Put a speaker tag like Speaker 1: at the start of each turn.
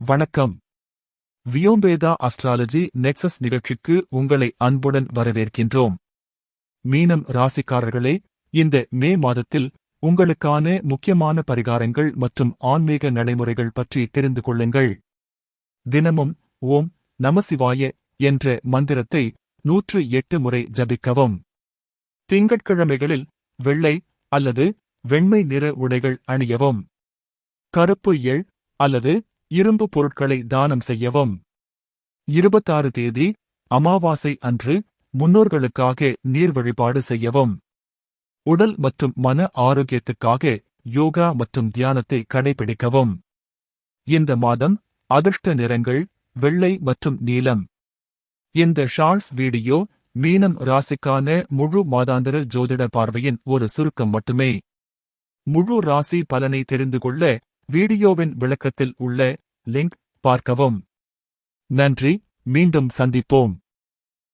Speaker 1: வணக்கம். வியோம்பேதா astrology nexus நிகழ்ச்சிக்கு உங்களை அன்புடன் வரவேற்கின்றோம். மீனம் ராசிக்காரர்களே, இந்த மே மாதத்தில் உங்களுக்கான முக்கியமான பரிகாரங்கள் மற்றும் ஆன்மீக நடைமுறைகள் பற்றி தெரிந்து கொள்ளுங்கள். தினமும் ஓம் நமசிவாய என்ற மந்திரத்தை 108 முறை ஜபிக்கவும். திங்கட்கிழமைகளில் வெள்ளை அல்லது வெண்மை நிற உடைகள் அணியவும். கருப்பு எள் அல்லது இரும்பு பொருட்களை தானம் செய்யவும். 26 தேதி அமாவாசை அன்று முன்னோர்களுக்காக நீர் வழிபாடு செய்யவும். உடல் மற்றும் மன ஆரோக்கியத்துக்காக யோகா மற்றும் தியானத்தை கடைபிடிக்கவும். இந்த மாதம் அதிர்ஷ்ட நிறங்கள் வெள்ளை மற்றும் நீலம். இந்த ஷார்ட்ஸ் வீடியோ மீனம் ராசிக்கான முழு மாதாந்திர ஜோதிட பார்வையின் ஒரு சுருக்கம் மட்டுமே. முழு ராசி பலனை தெரிந்து கொள்ள வீடியோவின் விளக்கத்தில் உள்ள லிங்க் பார்க்கவும். நன்றி, மீண்டும் சந்திப்போம்.